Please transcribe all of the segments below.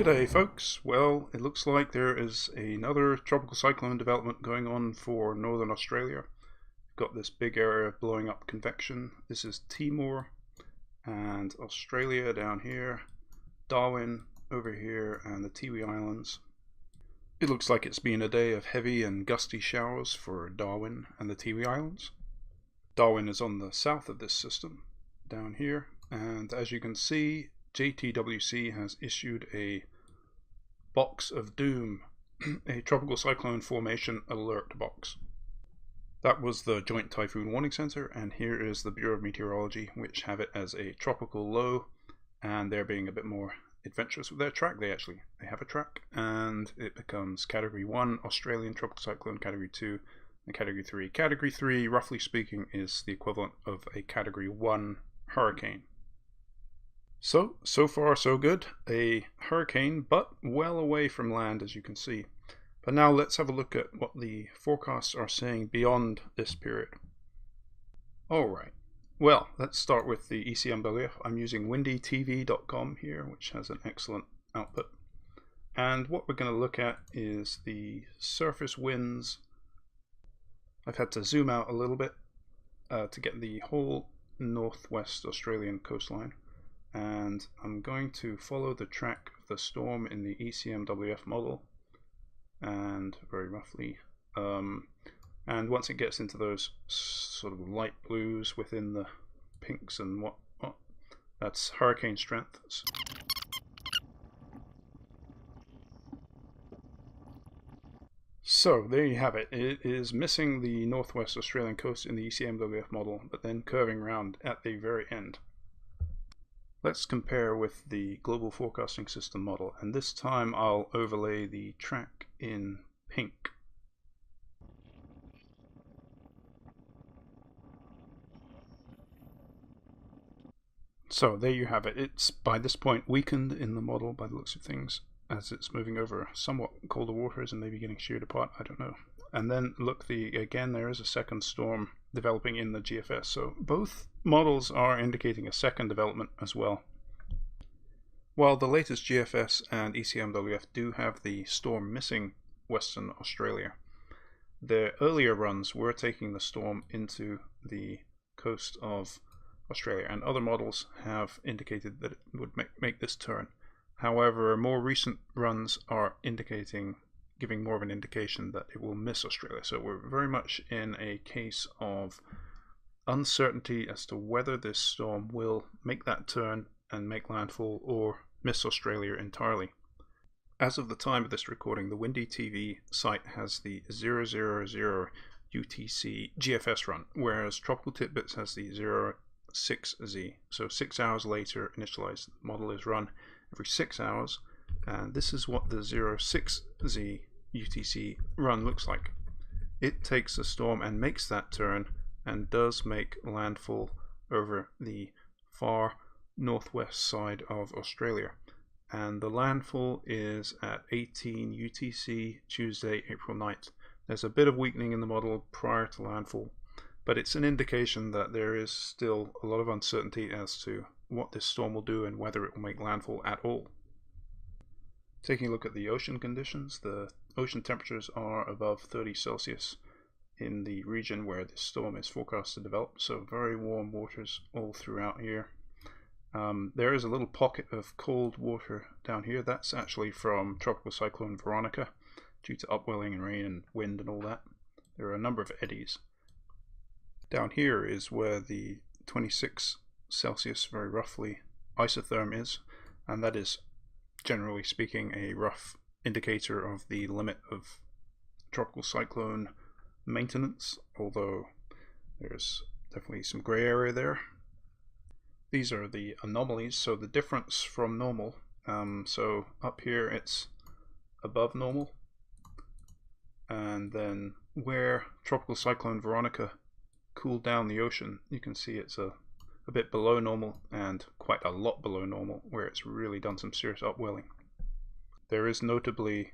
G'day folks. Well, it looks like there is another tropical cyclone development going on for northern Australia. We've got this big area of blowing up convection. This is Timor and Australia down here, Darwin over here, and the Tiwi Islands. It looks like it's been a day of heavy and gusty showers for Darwin and the Tiwi Islands. Darwin is on the south of this system down here, and as you can see, JTWC has issued a box of doom, a tropical cyclone formation alert box. That was the Joint Typhoon Warning Center, and here is the Bureau of Meteorology, which have it as a tropical low, and they're being a bit more adventurous with their track. They have a track, and it becomes Category 1 Australian tropical cyclone, Category 2, and Category 3. Category 3, roughly speaking, is the equivalent of a Category 1 hurricane. So far so good. A hurricane, but well away from land, as you can see. But now let's have a look at what the forecasts are saying beyond this period. Alright, well, let's start with the ECMWF. I'm using windytv.com here, which has an excellent output. And what we're going to look at is the surface winds. I've had to zoom out a little bit to get the whole northwest Australian coastline. And I'm going to follow the track of the storm in the ECMWF model, and very roughly, and once it gets into those sort of light blues within the pinks and what that's hurricane strength. So there you have it. It is missing the northwest Australian coast in the ECMWF model, but then curving round at the very end. Let's compare with the Global Forecasting System model, and this time I'll overlay the track in pink. So there you have it. It's by this point weakened in the model by the looks of things, as it's moving over somewhat colder waters and maybe getting sheared apart, I don't know. And then look, again there is a second storm developing in the GFS, so both models are indicating a second development as well. While the latest GFS and ECMWF do have the storm missing Western Australia, the earlier runs were taking the storm into the coast of Australia, and other models have indicated that it would make this turn. However, more recent runs are giving more of an indication that it will miss Australia. So we're very much in a case of uncertainty as to whether this storm will make that turn and make landfall or miss Australia entirely. As of the time of this recording, the Windy TV site has the 000 UTC GFS run, whereas Tropical Titbits has the 06Z. So 6 hours later, initialized model is run every 6 hours, and this is what the 06Z UTC run looks like. It takes the storm and makes that turn and does make landfall over the far northwest side of Australia, and the landfall is at 18 UTC Tuesday, April 9th. There's a bit of weakening in the model prior to landfall, but it's an indication that there is still a lot of uncertainty as to what this storm will do and whether it will make landfall at all. Taking a look at the ocean conditions, the ocean temperatures are above 30 Celsius in the region where this storm is forecast to develop, so very warm waters all throughout here. There is a little pocket of cold water down here. That's actually from Tropical Cyclone Veronica due to upwelling and rain and wind and all that. There are a number of eddies. Down here is where the 26 Celsius, very roughly, isotherm is, and that is, generally speaking, a rough indicator of the limit of tropical cyclone maintenance, although there's definitely some gray area there. These are the anomalies, so the difference from normal. So up here it's above normal, and then where Tropical Cyclone Veronica cooled down the ocean, you can see it's a bit below normal and quite a lot below normal, where it's really done some serious upwelling. There is notably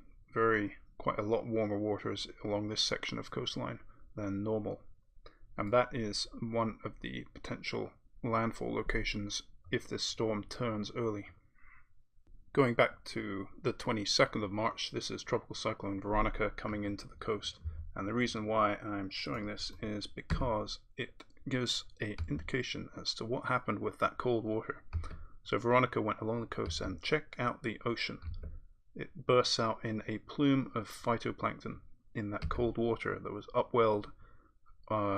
quite a lot warmer waters along this section of coastline than normal, and that is one of the potential landfall locations if this storm turns early. Going back to the 22nd of March, this is Tropical Cyclone Veronica coming into the coast. And the reason why I'm showing this is because it gives an indication as to what happened with that cold water. So Veronica went along the coast, and check out the ocean. It bursts out in a plume of phytoplankton in that cold water that was upwelled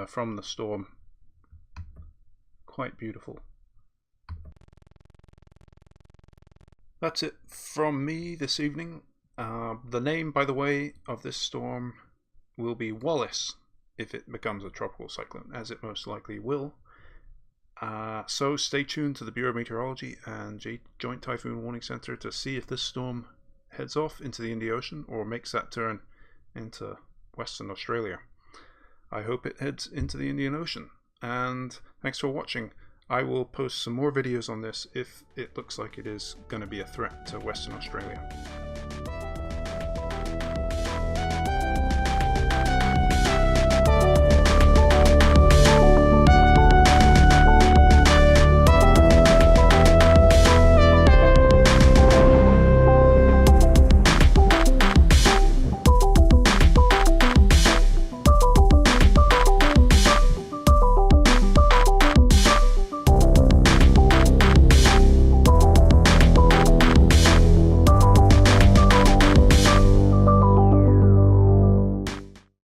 from the storm. Quite beautiful. That's it from me this evening. The name, by the way, of this storm will be Wallace if it becomes a tropical cyclone, as it most likely will. So stay tuned to the Bureau of Meteorology and Joint Typhoon Warning Center to see if this storm heads off into the Indian Ocean or makes that turn into Western Australia. I hope it heads into the Indian Ocean. And thanks for watching. I will post some more videos on this if it looks like it is going to be a threat to Western Australia.